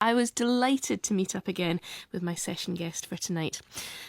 I was delighted to meet up again with my session guest for tonight.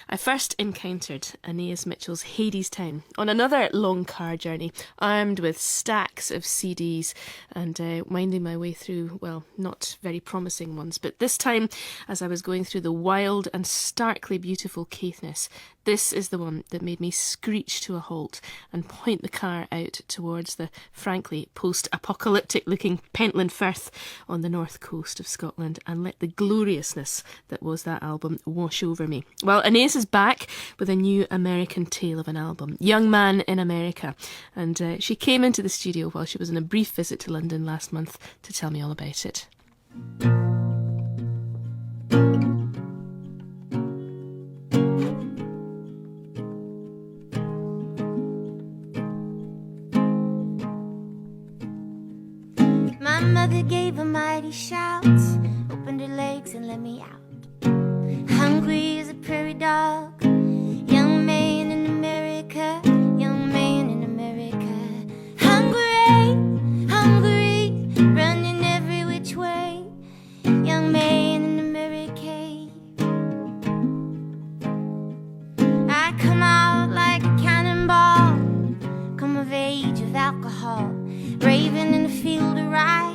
I first encountered Anaïs Mitchell's Hadestown on another long car journey, armed with stacks of CDs and winding my way through, well, not very promising ones, but this time as I was going through the wild and starkly beautiful Caithness, this is the one that made me screech to a halt and point the car out towards the, frankly, post-apocalyptic looking Pentland Firth on the north coast of Scotland and let the gloriousness that was that album wash over me. Well, Anaïs is back with a new American tale of an album, Young Man in America, and she came into the studio while she was on a brief visit to London last month to tell me all about it. My mother gave a mighty shout, opened her legs and let me out. Hungry as a prairie dog, young man in America, young man in America. Hungry, hungry, running every which way, young man in America. I come out like a cannonball, come of age of alcohol, raving in the field of rye,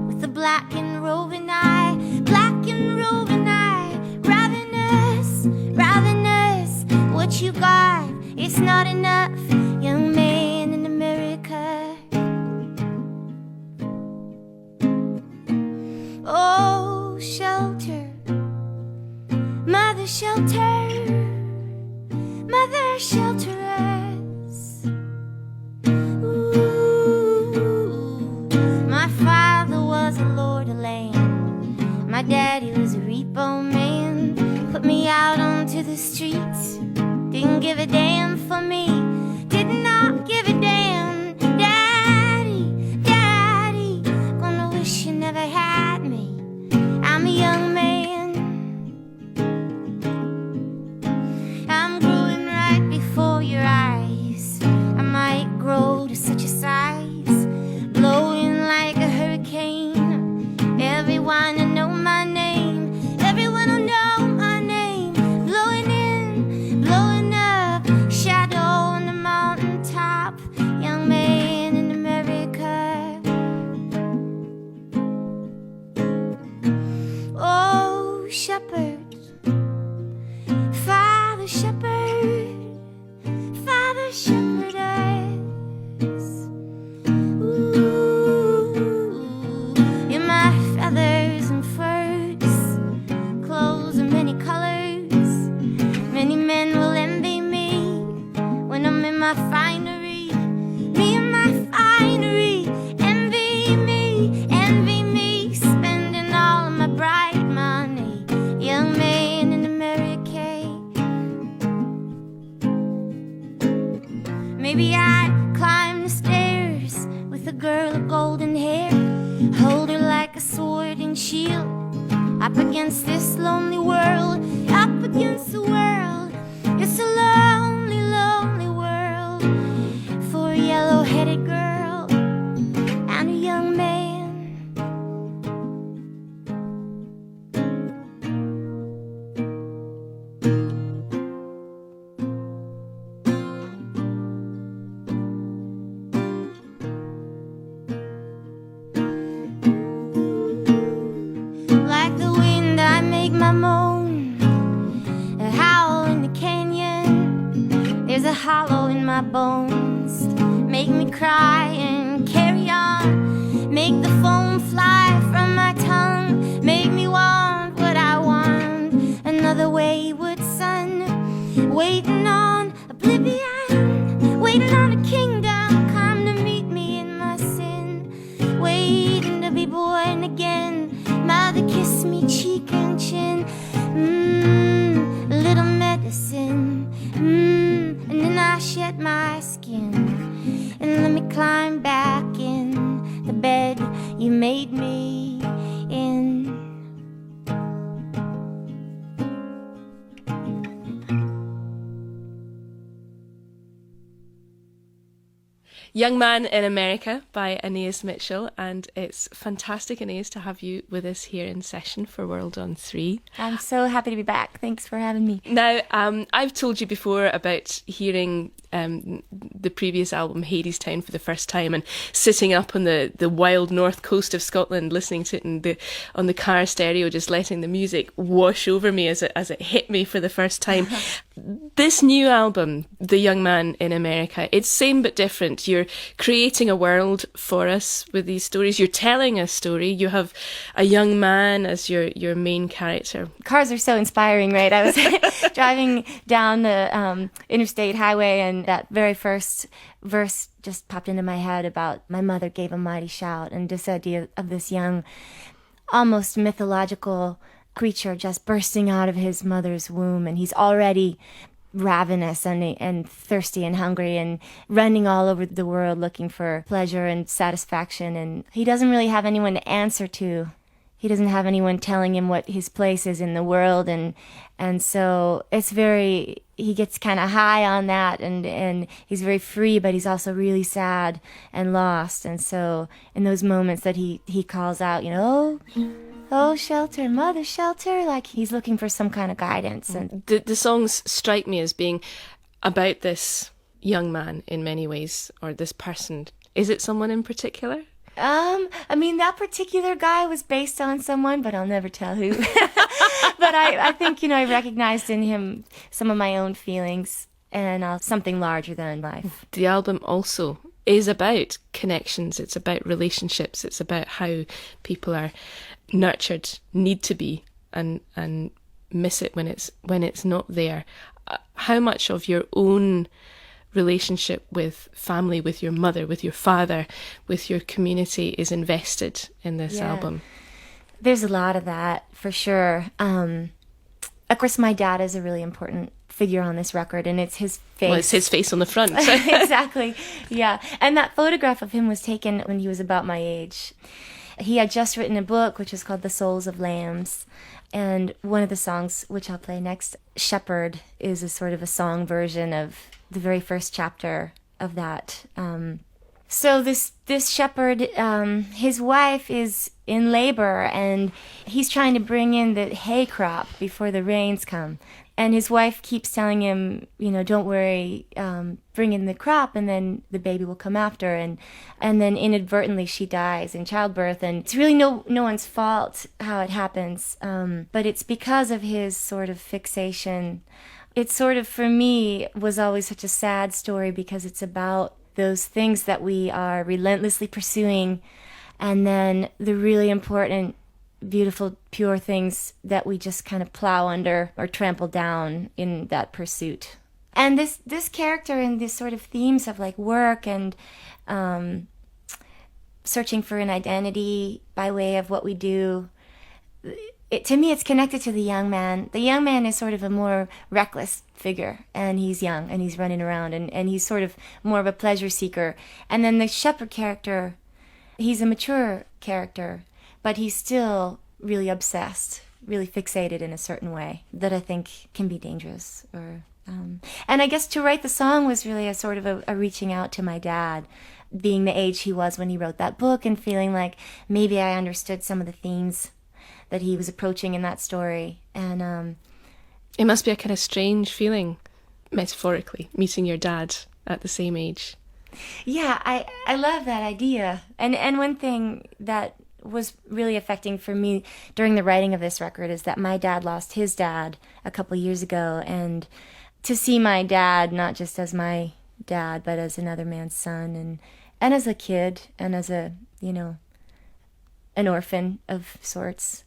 with a black and roving eye, black and roving eye, ravenous, ravenous. What you got, it's not enough, young man in America. Oh, shelter, mother shelter, mother shelter us. My daddy was a repo man, put me out onto the streets, didn't give a damn for me, did not give a damn. Daddy, daddy, gonna wish you never had me. I'm a young man, I'm growing right before your eyes. I might grow to such a size, blowing like a hurricane. Everyone will know my name, everyone will know my name. Blowing in, blowing up, shadow on the mountaintop, young man in America. Oh, shepherd, father shepherd, father shepherd us. You're my feathers and furs, clothes of many colors. Many men will envy me when I'm in my finery, me and my finery. Envy me, spending all of my bright money, young man in America. Maybe I'd climb the stairs with a girl of golden hair, hold her like a sword and shield, up against this lonely world, up against the world. It's a lonely, lonely world for a yellow-headed girl and a young man. Like the wind I make my moan, a howl in the canyon. There's a hollow in my bones, make me cry and carry on. Make the foam fly from my tongue, make me want what I want. Another wayward son, waiting on oblivion, waiting on a kingdom come to meet me in my sin, waiting to be born again. Mother kiss me cheek and chin, a little medicine, and then I shed my skin and let me climb back in the bed you made me in. Young Man in America by Anaïs Mitchell, and it's fantastic, Anaïs, to have you with us here in session for World on 3. I'm so happy to be back. Thanks for having me. Now, I've told you before about hearing the previous album, Hadestown, for the first time, and sitting up on the wild north coast of Scotland, listening to it on the car stereo, just letting the music wash over me as it hit me for the first time. This new album, The Young Man in America, it's same but different. You're creating a world for us with these stories. You're telling a story. You have a young man as your main character. Cars are so inspiring, right? I was driving down the interstate highway, and that very first verse just popped into my head about my mother gave a mighty shout, and this idea of this young, almost mythological creature just bursting out of his mother's womb, and he's already ravenous and thirsty and hungry and running all over the world looking for pleasure and satisfaction, and he doesn't really have anyone to answer to. He doesn't have anyone telling him what his place is in the world, and so he gets kind of high on that, and he's very free, but he's also really sad and lost. And so in those moments that he calls out, oh, shelter, mother, shelter, like he's looking for some kind of guidance. And the songs strike me as being about this young man in many ways, or this person. Is it someone in particular? I mean, that particular guy was based on someone, but I'll never tell who. But I think, I recognized in him some of my own feelings and something larger than life. The album also is about connections. It's about relationships. It's about how people are nurtured, need to be, and miss it when it's not there. How much of your own relationship with family, with your mother, with your father, with your community is invested in this album? There's a lot of that, for sure. Of course, my dad is a really important figure on this record, and it's his face. Well, it's his face on the front. Exactly, yeah. And that photograph of him was taken when he was about my age. He had just written a book, which is called The Souls of Lambs. And one of the songs, which I'll play next, Shepherd, is a sort of a song version of the very first chapter of that. So this shepherd, his wife is in labor, and he's trying to bring in the hay crop before the rains come. And his wife keeps telling him, don't worry, bring in the crop, and then the baby will come after. And then inadvertently she dies in childbirth. And it's really no one's fault how it happens. But it's because of his sort of fixation. It sort of, for me, was always such a sad story, because it's about those things that we are relentlessly pursuing, and then the really important, beautiful, pure things that we just kind of plow under or trample down in that pursuit. And this character and this sort of themes of like work and searching for an identity by way of what we do, to me, it's connected to the young man. The young man is sort of a more reckless figure, and he's young, and he's running around, and he's sort of more of a pleasure seeker. And then the shepherd character, he's a mature character, but he's still really obsessed, really fixated in a certain way that I think can be dangerous. And I guess to write the song was really a sort of a reaching out to my dad, being the age he was when he wrote that book, and feeling like maybe I understood some of the themes that he was approaching in that story. And it must be a kind of strange feeling, metaphorically, meeting your dad at the same age. Yeah, I love that idea. And one thing that was really affecting for me during the writing of this record is that my dad lost his dad a couple years ago, and to see my dad not just as my dad, but as another man's son, and as a kid, and as a, an orphan of sorts.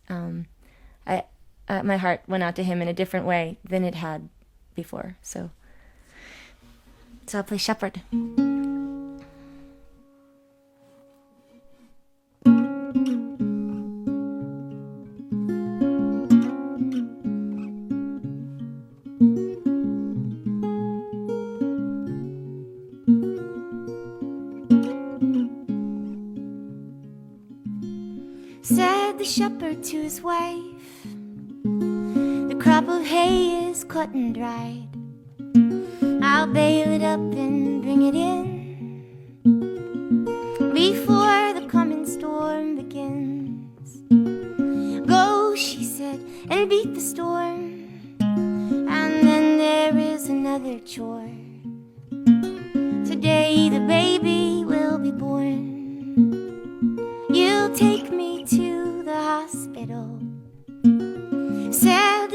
My heart went out to him in a different way than it had before. So I'll play Shepherd. Said the shepherd to his wife, the crop of hay is cut and dried. I'll bale it up and bring it in.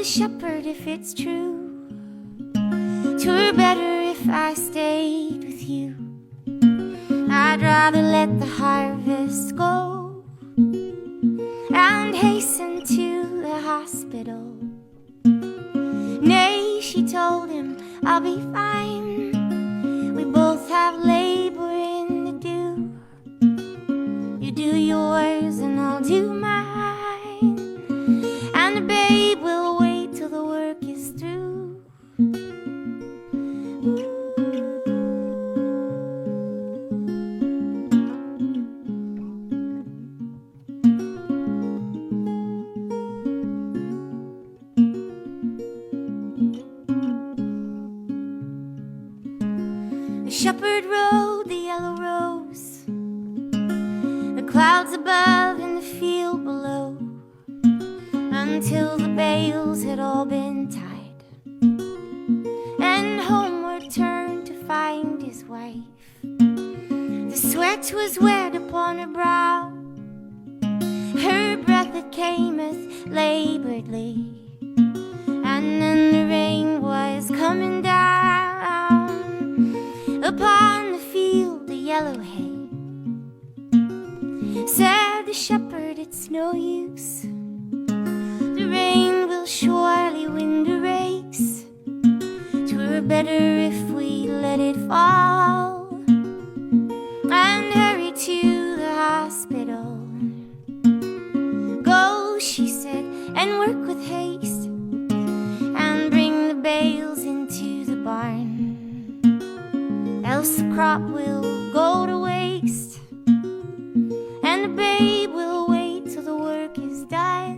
shepherd, if it's true, 'twere better if I stayed with you. I'd rather let the harvest go and hasten to the hospital. Nay, she told him, I'll be fine. We both have laboring to do. You do yours and I'll do mine, and the babe will wait till the work is through. The shepherd rode the yellow rose, the clouds above and the field below, until the bales had all been tied, and homeward turned to find his wife. The sweat was wet upon her brow, her breath that cameth laboredly, and then the rain was coming down upon the field, the yellow hay. Said the shepherd, it's no use, the rain will surely win the race. 'Twere better if we let it fall and hurry to the hospital. Go, she said, and work with haste, and bring the bales into the barn, else the crop will go to waste, and the babe will wait till the work is done.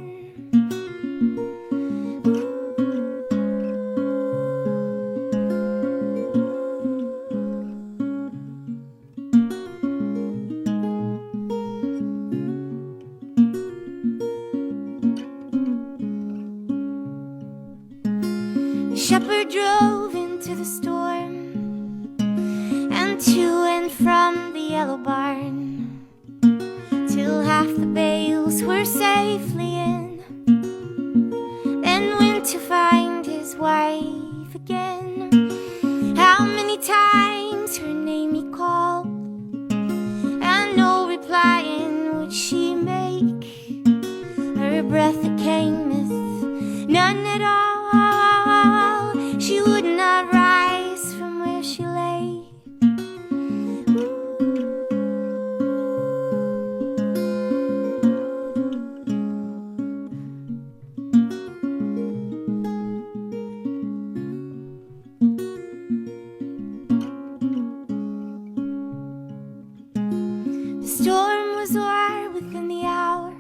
The shepherd drove into the storm, and to and from the yellow barn, till half the bales were safely in, then went to find his wife again. How many times her name he called, and no replying would she make. Her breath that cameth none at all, she would not rise from where she lay. The storm was o'er within the hour.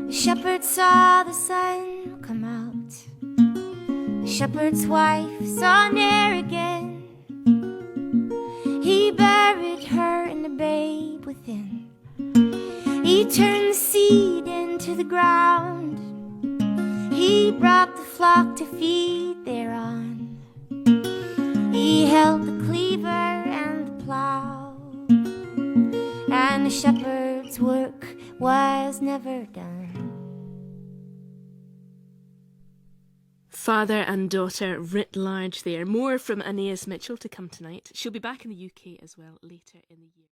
The shepherd saw the sun come out. The shepherd's wife saw ne'er again. He buried her and the babe within. He turned the seed into the ground. He brought the flock to feed thereon. He held the cleaver and the plough, and the shepherd's work was never done. Father and daughter writ large there. More from Anaïs Mitchell to come tonight. She'll be back in the UK as well later in the year.